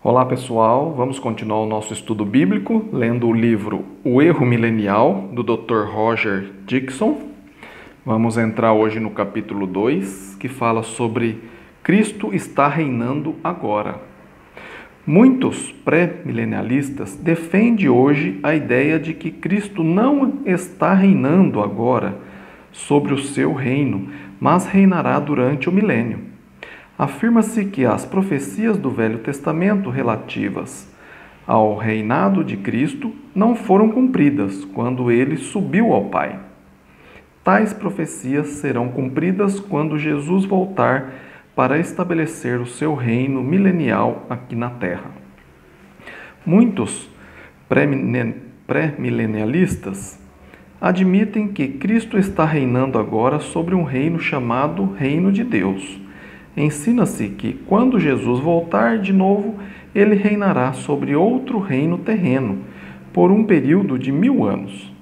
Olá pessoal, vamos continuar o nosso estudo bíblico lendo o livro O Erro Milenial, do Dr. Roger Dickson. Vamos entrar hoje no capítulo 2, que fala sobre Cristo está reinando agora. Muitos pré-milenialistas defendem hoje a ideia de que Cristo não está reinando agora sobre o seu reino, mas reinará durante o milênio. Afirma-se que as profecias do Velho Testamento relativas ao reinado de Cristo não foram cumpridas quando ele subiu ao Pai. Tais profecias serão cumpridas quando Jesus voltar para estabelecer o seu reino milenial aqui na Terra. Muitos pré-milenialistas admitem que Cristo está reinando agora sobre um reino chamado Reino de Deus. Ensina-se que, quando Jesus voltar de novo, ele reinará sobre outro reino terreno, por um período de 1000 anos.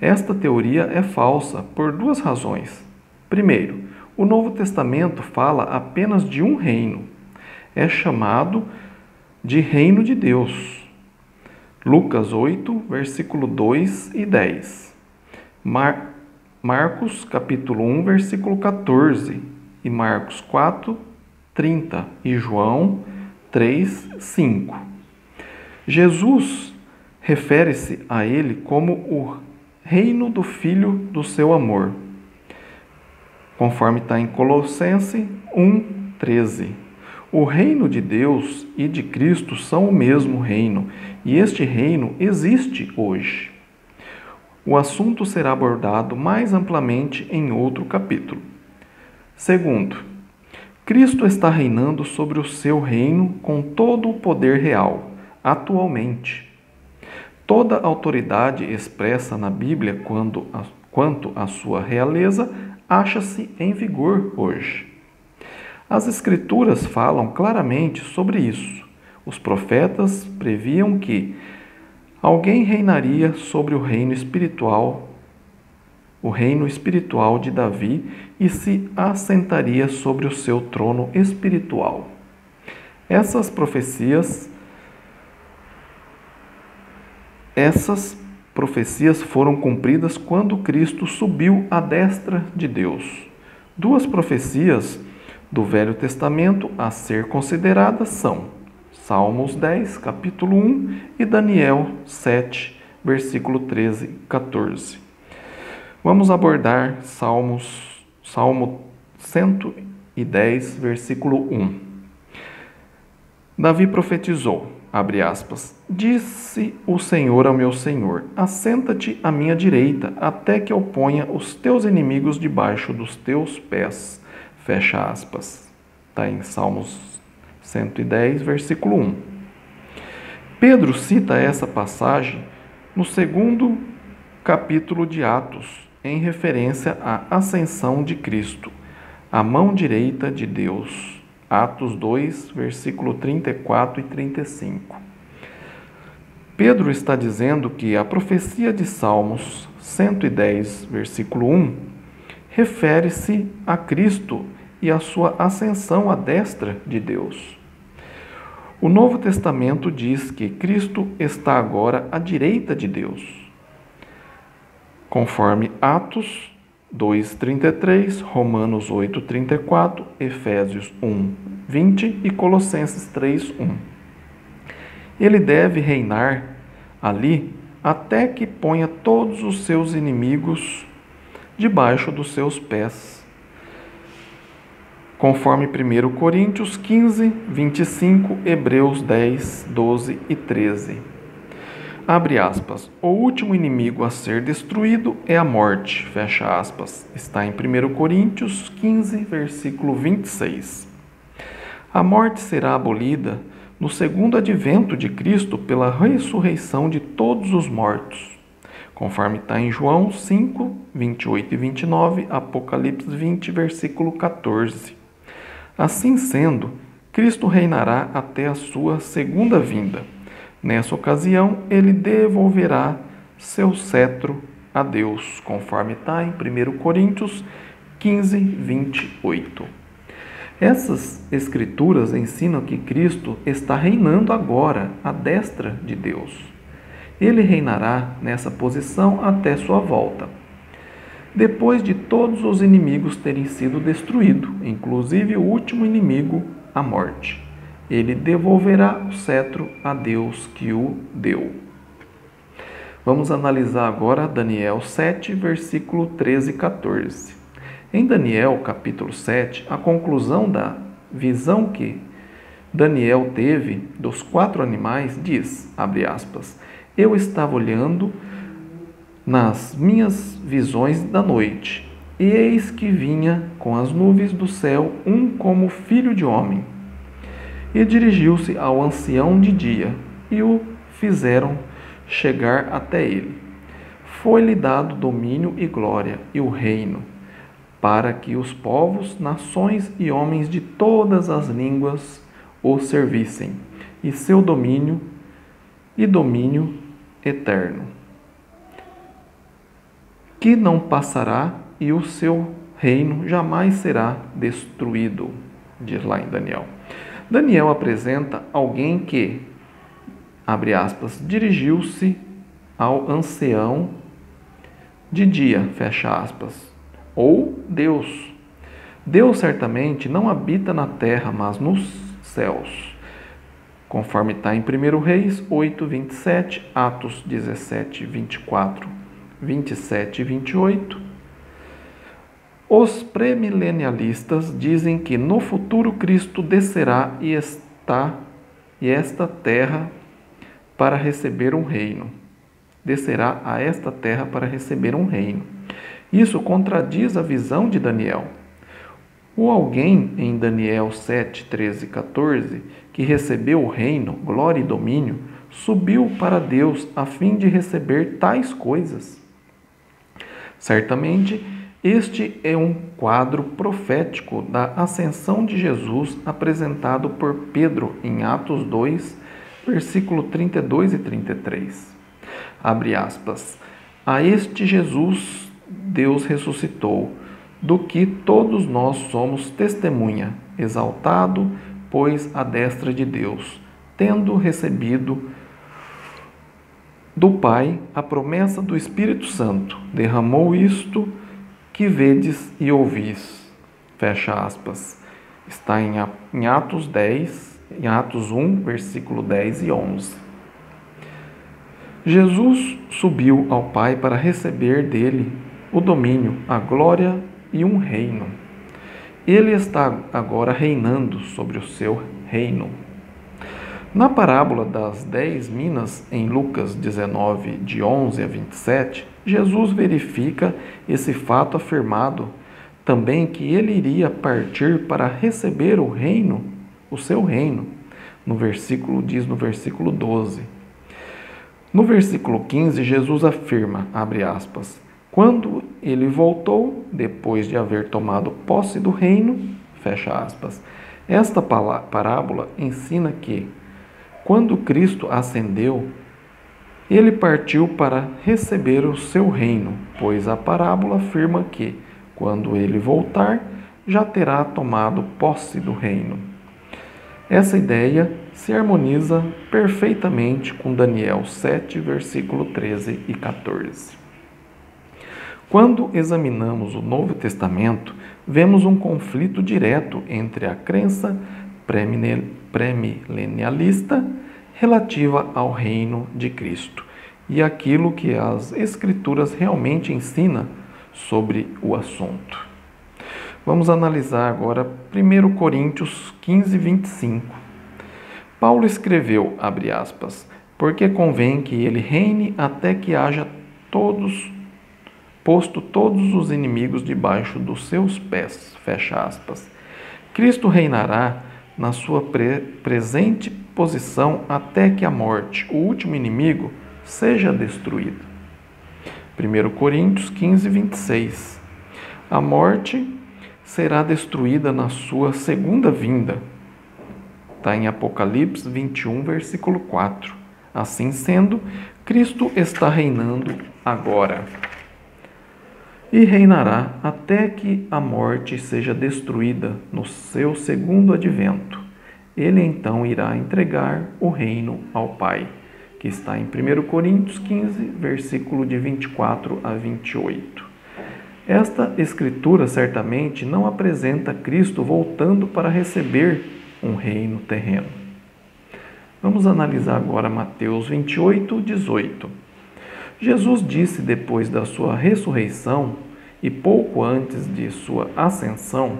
Esta teoria é falsa por duas razões. Primeiro, o Novo Testamento fala apenas de um reino. É chamado de Reino de Deus. Lucas 8, versículo 2 e 10. Marcos, capítulo 1, versículo 14. E Marcos 4, 30 e João 3, 5. Jesus refere-se a ele como o reino do Filho do seu amor, conforme está em Colossenses 1, 13. O reino de Deus e de Cristo são o mesmo reino, e este reino existe hoje. O assunto será abordado mais amplamente em outro capítulo. Segundo, Cristo está reinando sobre o seu reino com todo o poder real, atualmente. Toda autoridade expressa na Bíblia quanto à sua realeza acha-se em vigor hoje. As Escrituras falam claramente sobre isso. Os profetas previam que alguém reinaria sobre o reino espiritual de Davi e se assentaria sobre o seu trono espiritual. Essas profecias foram cumpridas quando Cristo subiu à destra de Deus. Duas profecias do Velho Testamento a ser consideradas são Salmos 10, capítulo 1 e Daniel 7, versículo 13 e 14. Vamos abordar Salmo 110, versículo 1. Davi profetizou, abre aspas, disse o Senhor ao meu Senhor, assenta-te à minha direita, até que eu ponha os teus inimigos debaixo dos teus pés. Fecha aspas. Está em Salmos 110, versículo 1. Pedro cita essa passagem no segundo capítulo de Atos, em referência à ascensão de Cristo, a mão direita de Deus. Atos 2, versículo 34 e 35. Pedro está dizendo que a profecia de Salmos 110, versículo 1, refere-se a Cristo e a sua ascensão à destra de Deus. O Novo Testamento diz que Cristo está agora à direita de Deus, conforme Atos 2:33, Romanos 8:34, Efésios 1:20 e Colossenses 3:1. Ele deve reinar ali até que ponha todos os seus inimigos debaixo dos seus pés, conforme 1 Coríntios 15, 25, Hebreus 10, 12 e 13. Abre aspas, o último inimigo a ser destruído é a morte, fecha aspas, está em 1 Coríntios 15, versículo 26. A morte será abolida no segundo advento de Cristo pela ressurreição de todos os mortos, conforme está em João 5, 28 e 29, Apocalipse 20, versículo 14. Assim sendo, Cristo reinará até a sua segunda vinda. Nessa ocasião, ele devolverá seu cetro a Deus, conforme está em 1 Coríntios 15, 28. Essas escrituras ensinam que Cristo está reinando agora à destra de Deus. Ele reinará nessa posição até sua volta, depois de todos os inimigos terem sido destruídos, inclusive o último inimigo, a morte. Ele devolverá o cetro a Deus que o deu. Vamos analisar agora Daniel 7, versículo 13 e 14. Em Daniel, capítulo 7, a conclusão da visão que Daniel teve dos 4 animais diz, abre aspas, eu estava olhando nas minhas visões da noite, e eis que vinha com as nuvens do céu um como filho de homem, e dirigiu-se ao ancião de dia, e o fizeram chegar até ele. Foi-lhe dado domínio e glória e o reino, para que os povos, nações e homens de todas as línguas o servissem, e seu domínio eterno, que não passará, e o seu reino jamais será destruído, diz lá em Daniel. Daniel apresenta alguém que, abre aspas, dirigiu-se ao ancião de dia, fecha aspas, ou Deus. Deus certamente não habita na terra, mas nos céus, conforme está em 1 Reis 8, 27, Atos 17, 24, 27 e 28. Os premilenialistas dizem que no futuro Cristo descerá e esta terra para receber um reino. Descerá a esta terra para receber um reino. Isso contradiz a visão de Daniel. O alguém em Daniel 7, 13 e 14, que recebeu o reino, glória e domínio, subiu para Deus a fim de receber tais coisas. Certamente, este é um quadro profético da ascensão de Jesus apresentado por Pedro em Atos 2, versículo 32 e 33. Abre aspas. A este Jesus Deus ressuscitou, do que todos nós somos testemunha, exaltado, pois à destra de Deus, tendo recebido do Pai a promessa do Espírito Santo, derramou isto que vedes e ouvis. Fecha aspas. Está em Atos 10, em Atos 1, versículo 10 e 11. Jesus subiu ao Pai para receber dele o domínio, a glória e um reino. Ele está agora reinando sobre o seu reino. Na parábola das 10 minas, em Lucas 19, de 11 a 27, Jesus verifica esse fato afirmado também que ele iria partir para receber o reino, o seu reino, diz no versículo 12. No versículo 15, Jesus afirma, abre aspas, quando ele voltou, depois de haver tomado posse do reino, fecha aspas. Esta parábola ensina que, quando Cristo ascendeu, ele partiu para receber o seu reino, pois a parábola afirma que, quando ele voltar, já terá tomado posse do reino. Essa ideia se harmoniza perfeitamente com Daniel 7, versículo 13 e 14. Quando examinamos o Novo Testamento, vemos um conflito direto entre a crença premilenialista relativa ao reino de Cristo e aquilo que as Escrituras realmente ensinam sobre o assunto. Vamos analisar agora 1 Coríntios 15, 25. Paulo escreveu, abre aspas, porque convém que ele reine até que haja posto todos os inimigos debaixo dos seus pés, fecha aspas. Cristo reinará na sua presente posição até que a morte, o último inimigo, seja destruído. 1 Coríntios 15, 26. A morte será destruída na sua segunda vinda. Está em Apocalipse 21, versículo 4. Assim sendo, Cristo está reinando agora. e reinará até que a morte seja destruída no seu segundo advento. Ele então irá entregar o reino ao Pai, que está em 1 Coríntios 15, versículo de 24 a 28. Esta escritura certamente não apresenta Cristo voltando para receber um reino terreno. Vamos analisar agora Mateus 28, 18. Jesus disse depois da sua ressurreição e pouco antes de sua ascensão,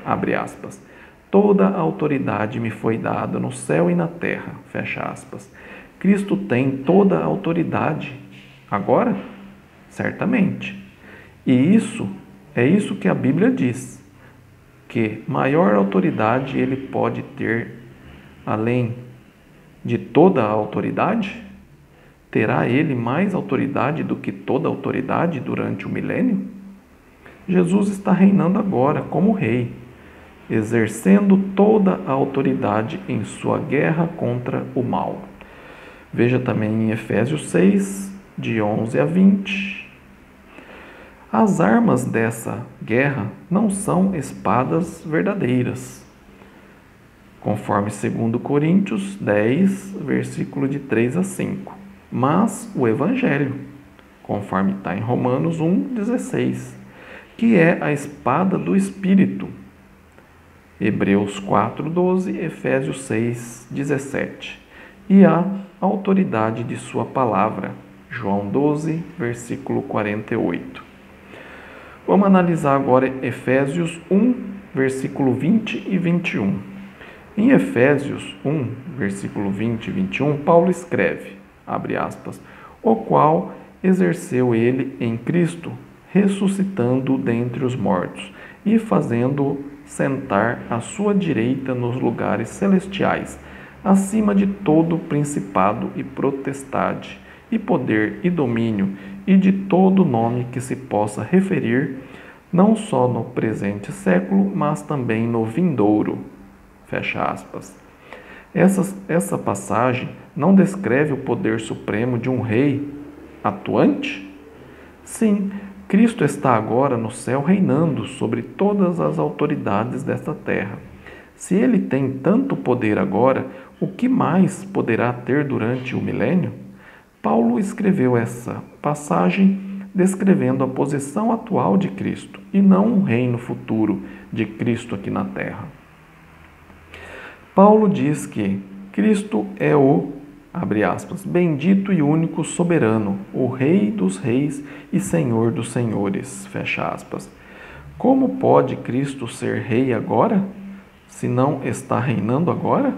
abre aspas, toda a autoridade me foi dada no céu e na terra, fecha aspas. Cristo tem toda a autoridade agora? Certamente. E isso que a Bíblia diz, que maior autoridade ele pode ter além de toda a autoridade? Terá ele mais autoridade do que toda autoridade durante o milênio? Jesus está reinando agora como rei, exercendo toda a autoridade em sua guerra contra o mal. Veja também em Efésios 6, de 11 a 20. As armas dessa guerra não são espadas verdadeiras, conforme 2 Coríntios 10, versículo de 3 a 5, mas o Evangelho, conforme está em Romanos 1, 16, que é a espada do Espírito, Hebreus 4, 12, Efésios 6, 17, e a autoridade de sua palavra, João 12, versículo 48. Vamos analisar agora Efésios 1, versículo 20 e 21. Em Efésios 1, versículo 20 e 21, Paulo escreve, abre aspas, o qual exerceu ele em Cristo, ressuscitando dentre os mortos e fazendo-o sentar à sua direita nos lugares celestiais, acima de todo principado e potestade, e poder e domínio, e de todo nome que se possa referir, não só no presente século, mas também no vindouro. Fecha aspas. Essa passagem não descreve o poder supremo de um rei atuante? Sim, Cristo está agora no céu reinando sobre todas as autoridades desta terra. Se ele tem tanto poder agora, o que mais poderá ter durante o milênio? Paulo escreveu essa passagem descrevendo a posição atual de Cristo e não um reino futuro de Cristo aqui na terra. Paulo diz que Cristo é o, abre aspas, bendito e único soberano, o Rei dos reis e Senhor dos senhores, fecha aspas. Como pode Cristo ser rei agora, se não está reinando agora?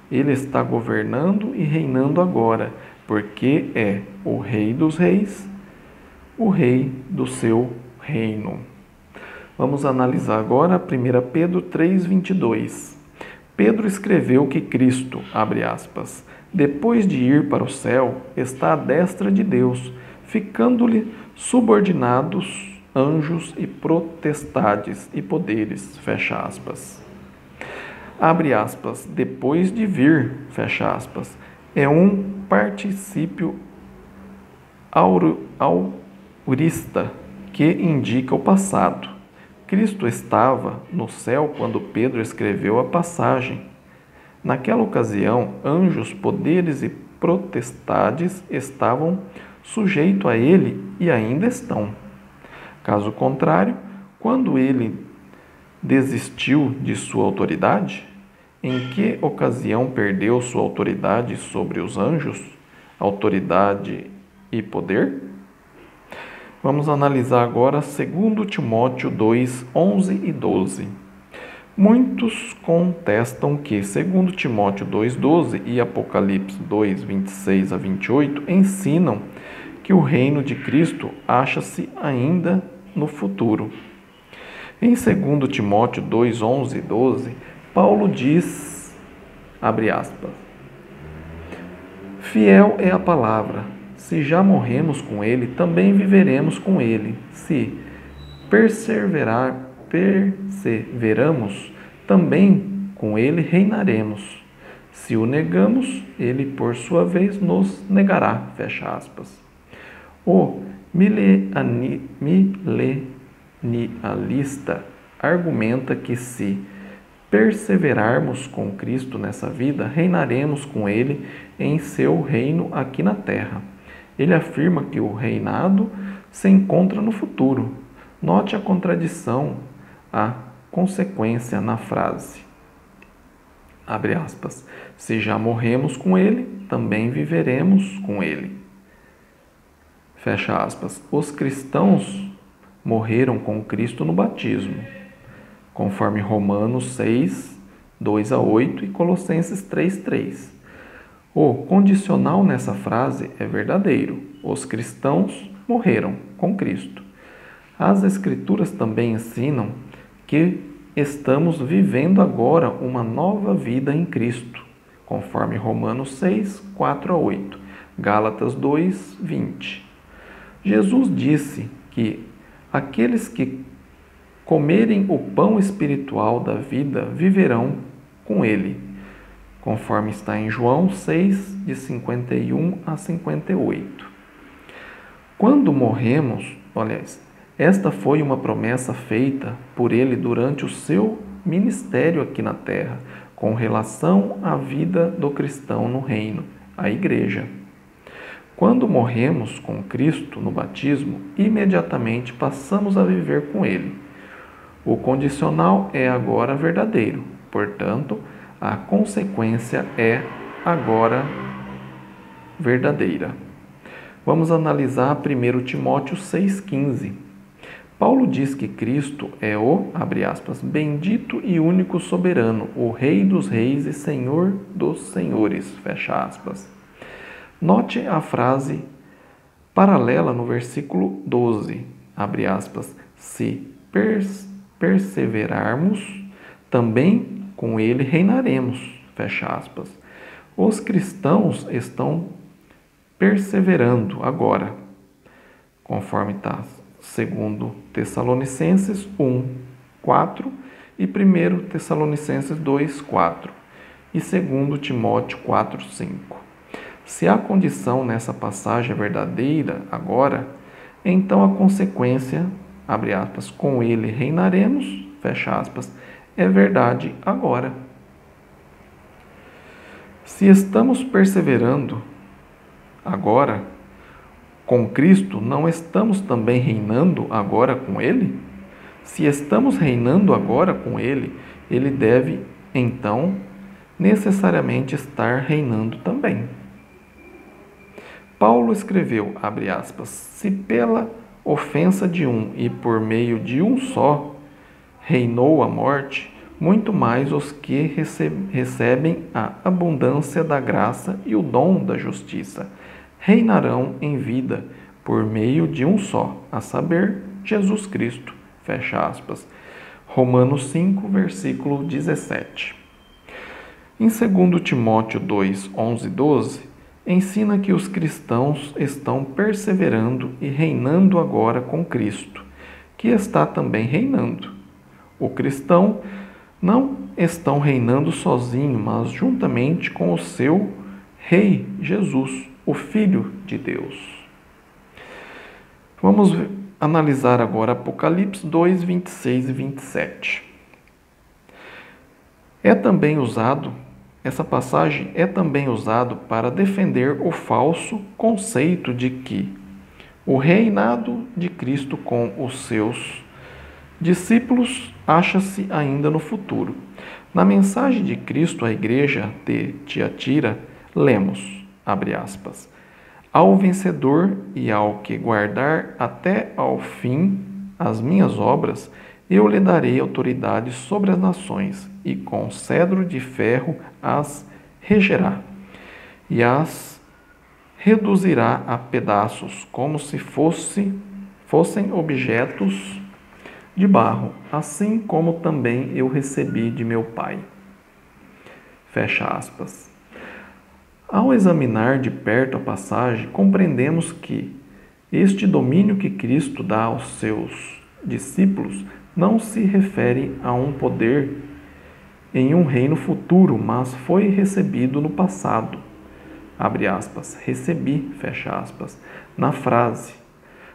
Ele está governando e reinando agora, porque é o Rei dos reis, o Rei do seu reino. Vamos analisar agora 1 Pedro 3,22. Pedro escreveu que Cristo, abre aspas, depois de ir para o céu, está à destra de Deus, ficando-lhe subordinados anjos e potestades e poderes, fecha aspas. Abre aspas, depois de vir, fecha aspas, é um particípio aurista que indica o passado. Cristo estava no céu quando Pedro escreveu a passagem. Naquela ocasião, anjos, poderes e potestades estavam sujeitos a ele e ainda estão. Caso contrário, quando ele desistiu de sua autoridade, em que ocasião perdeu sua autoridade sobre os anjos, autoridade e poder? Vamos analisar agora 2 Timóteo 2, 11 e 12. Muitos contestam que 2 Timóteo 2, 12 e Apocalipse 2, 26 a 28 ensinam que o reino de Cristo acha-se ainda no futuro. Em 2 Timóteo 2, 11 e 12, Paulo diz, abre aspas, fiel é a palavra, se já morremos com ele, também viveremos com ele. Se perseveramos, também com ele reinaremos. Se o negamos, ele por sua vez nos negará, fecha aspas. O Milenialista argumenta que se perseverarmos com Cristo nessa vida, reinaremos com Ele em seu reino aqui na terra. Ele afirma que o reinado se encontra no futuro. Note a contradição, a consequência na frase. Abre aspas. Se já morremos com Ele, também viveremos com Ele. Fecha aspas. Os cristãos morreram com Cristo no batismo, conforme Romanos 6, 2 a 8 e Colossenses 3, 3. O condicional nessa frase é verdadeiro. Os cristãos morreram com Cristo. As Escrituras também ensinam que estamos vivendo agora uma nova vida em Cristo, conforme Romanos 6, 4 a 8, Gálatas 2, 20. Jesus disse que aqueles que comerem o pão espiritual da vida viverão com ele, conforme está em João 6, de 51 a 58. Quando morremos, esta foi uma promessa feita por ele durante o seu ministério aqui na terra, com relação à vida do cristão no reino, a igreja. Quando morremos com Cristo no batismo, imediatamente passamos a viver com Ele. O condicional é agora verdadeiro, portanto, a consequência é agora verdadeira. Vamos analisar 1 Timóteo 6,15. Paulo diz que Cristo é o, abre aspas, bendito e único soberano, o Rei dos reis e Senhor dos senhores, fecha aspas. Note a frase paralela no versículo 12, abre aspas, se perseverarmos, também com ele reinaremos, fecha aspas. Os cristãos estão perseverando agora, conforme está segundo Tessalonicenses 1, 4 e 1 Tessalonicenses 2, 4 e 2 Timóteo 4, 5. Se a condição nessa passagem é verdadeira agora, então a consequência, abre aspas, com ele reinaremos, fecha aspas, é verdade agora. Se estamos perseverando agora com Cristo, não estamos também reinando agora com Ele? Se estamos reinando agora com Ele, Ele deve, então, necessariamente estar reinando também. Paulo escreveu, abre aspas, se pela ofensa de um e por meio de um só reinou a morte, muito mais os que recebem a abundância da graça e o dom da justiça reinarão em vida por meio de um só, a saber, Jesus Cristo. Fecha aspas. Romanos 5, versículo 17. Em 2 Timóteo 2, 11 e 12, ensina que os cristãos estão perseverando e reinando agora com Cristo, que está também reinando. O cristão não estão reinando sozinho, mas juntamente com o seu Rei Jesus, o Filho de Deus. Vamos analisar agora Apocalipse 2, 26 e 27. Essa passagem é também usada para defender o falso conceito de que o reinado de Cristo com os seus discípulos acha-se ainda no futuro. Na mensagem de Cristo à igreja de Tiatira, lemos, abre aspas, ao vencedor e ao que guardar até ao fim as minhas obras, eu lhe darei autoridade sobre as nações, e com cedro de ferro as regerá, e as reduzirá a pedaços, como se fossem objetos de barro, assim como também eu recebi de meu Pai. Fecha aspas. Ao examinar de perto a passagem, compreendemos que este domínio que Cristo dá aos seus discípulos não se refere a um poder em um reino futuro, mas foi recebido no passado. Abre aspas, recebi, fecha aspas, na frase.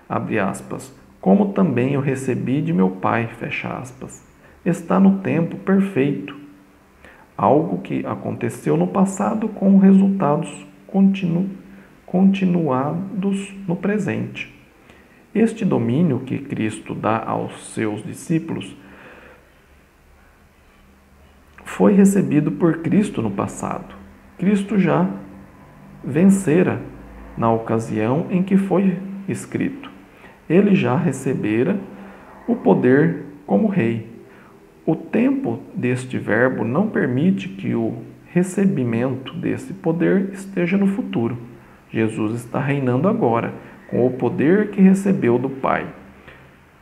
abre aspas, como também eu recebi de meu Pai, fecha aspas. Está no tempo perfeito, algo que aconteceu no passado com resultados continuados no presente. Este domínio que Cristo dá aos seus discípulos foi recebido por Cristo no passado. Cristo já vencera na ocasião em que foi escrito. Ele já recebera o poder como rei. O tempo deste verbo não permite que o recebimento desse poder esteja no futuro. Jesus está reinando agora, com o poder que recebeu do Pai,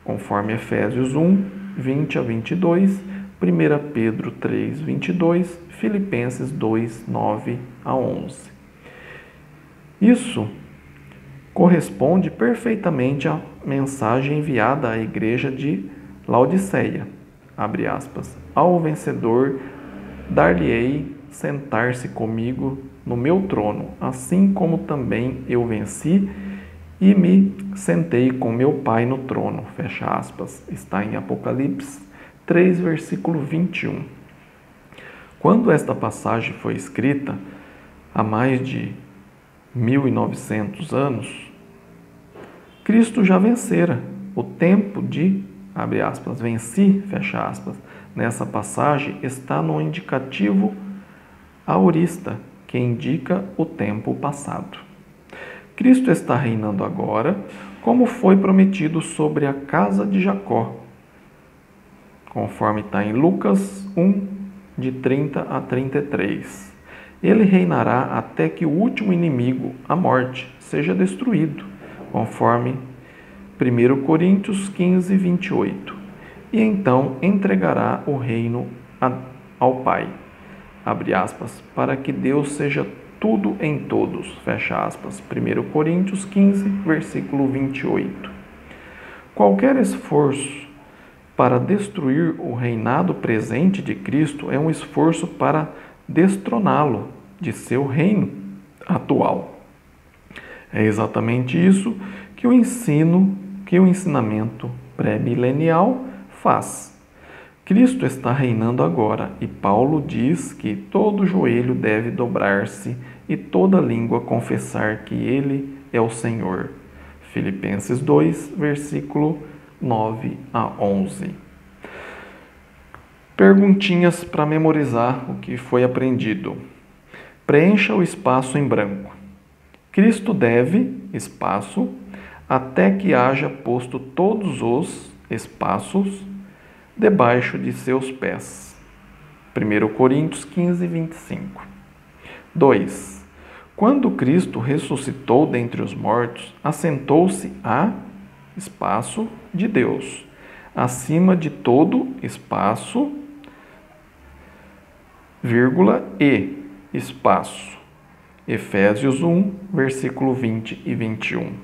conforme Efésios 1, 20 a 22, 1 Pedro 3, 22, Filipenses 2, 9 a 11. Isso corresponde perfeitamente à mensagem enviada à igreja de Laodiceia. Abre aspas, ao vencedor dar-lhe-ei sentar-se comigo no meu trono, assim como também eu venci e me sentei com meu Pai no trono, fecha aspas. Está em Apocalipse 3, versículo 21. Quando esta passagem foi escrita, há mais de 1900 anos, Cristo já vencera o tempo de, abre aspas, venci, fecha aspas. Nessa passagem está no indicativo aorista, que indica o tempo passado. Cristo está reinando agora, como foi prometido sobre a casa de Jacó, conforme está em Lucas 1, de 30 a 33. Ele reinará até que o último inimigo, a morte, seja destruído, conforme 1 Coríntios 15, 28. E então entregará o reino ao Pai, abre aspas, para que Deus seja tudo em todos, fecha aspas. 1 Coríntios 15, versículo 28. Qualquer esforço para destruir o reinado presente de Cristo é um esforço para destroná-lo de seu reino atual. É exatamente isso que o ensinamento pré-milenial faz. Cristo está reinando agora e Paulo diz que todo joelho deve dobrar-se e toda língua confessar que Ele é o Senhor. Filipenses 2, versículo 9 a 11. Perguntinhas para memorizar o que foi aprendido. Preencha o espaço em branco. Cristo deve, espaço, até que haja posto todos os espaços debaixo de seus pés. 1 Coríntios 15, 25. 2. Quando Cristo ressuscitou dentre os mortos, assentou-se a espaço de Deus, acima de todo espaço, vírgula, e espaço. Efésios 1, versículo 20 e 21.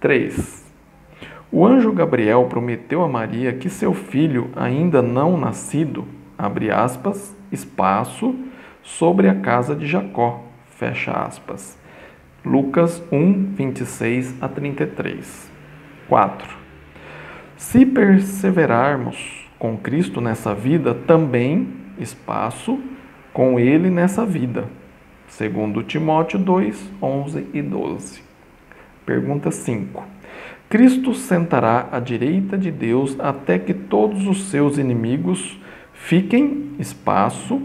3. O anjo Gabriel prometeu a Maria que seu filho, ainda não nascido, abre aspas, espaço, sobre a casa de Jacó, fecha aspas. Lucas 1, 26 a 33. 4. Se perseverarmos com Cristo nessa vida, também, espaço, com Ele nessa vida. Segundo Timóteo 2, 11 e 12. Pergunta 5. Cristo sentará à direita de Deus até que todos os seus inimigos fiquem, espaço,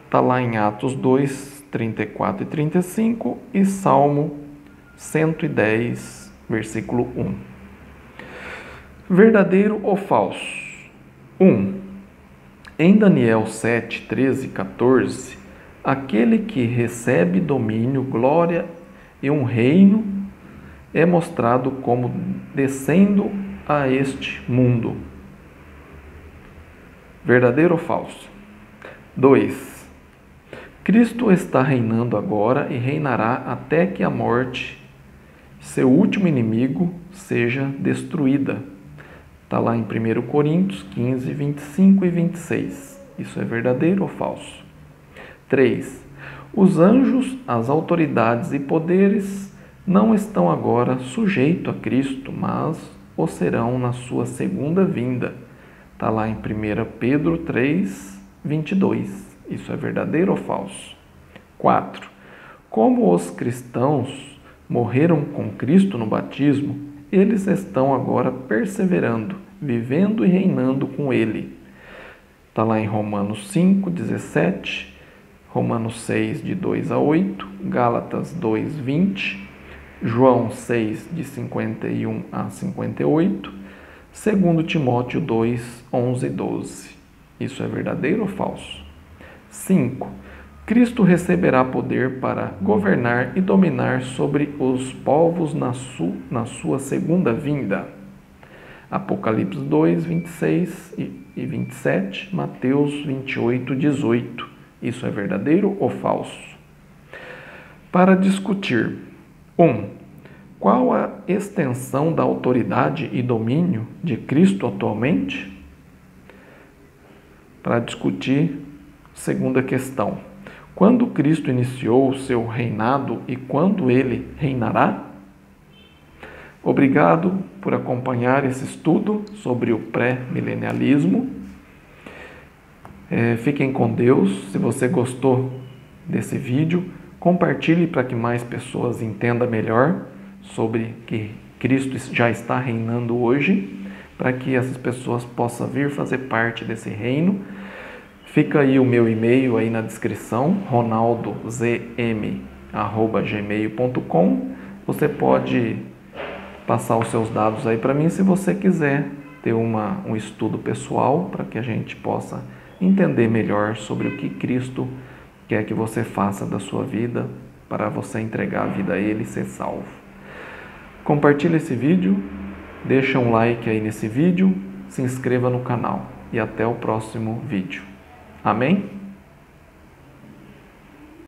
está lá em Atos 2, 34 e 35 e Salmo 110, versículo 1. Verdadeiro ou falso? 1. Em Daniel 7, 13 e 14, aquele que recebe domínio, glória e um reino é mostrado como descendo a este mundo. Verdadeiro ou falso? 2. Cristo está reinando agora e reinará até que a morte, seu último inimigo, seja destruída. Está lá em 1 Coríntios 15, 25 e 26. Isso é verdadeiro ou falso? 3. Os anjos, as autoridades e poderes não estão agora sujeitos a Cristo, mas o serão na sua segunda vinda. Está lá em 1 Pedro 3, 22. Isso é verdadeiro ou falso? 4. Como os cristãos morreram com Cristo no batismo, eles estão agora perseverando, vivendo e reinando com Ele. Está lá em Romanos 5, 17, Romanos 6, de 2 a 8, Gálatas 2, 20, João 6, de 51 a 58, 2 Timóteo 2, 11 e 12. Isso é verdadeiro ou falso? 5. Cristo receberá poder para governar e dominar sobre os povos na sua segunda vinda. Apocalipse 2, 26 e 27, Mateus 28, 18. Isso é verdadeiro ou falso? Para discutir. 1. Qual a extensão da autoridade e domínio de Cristo atualmente? Para discutir, segunda questão. Quando Cristo iniciou o seu reinado e quando ele reinará? Obrigado por acompanhar esse estudo sobre o pré-milenialismo. Fiquem com Deus. Se você gostou desse vídeo, compartilhe para que mais pessoas entendam melhor sobre que Cristo já está reinando hoje, para que essas pessoas possam vir fazer parte desse reino. Fica aí o meu e-mail aí na descrição, ronaldozm@gmail.com. Você pode passar os seus dados aí para mim se você quiser ter um estudo pessoal para que a gente possa entender melhor sobre o que Cristo quer que você faça da sua vida para você entregar a vida a Ele e ser salvo. Compartilhe esse vídeo, deixa um like aí nesse vídeo, se inscreva no canal e até o próximo vídeo. Amém?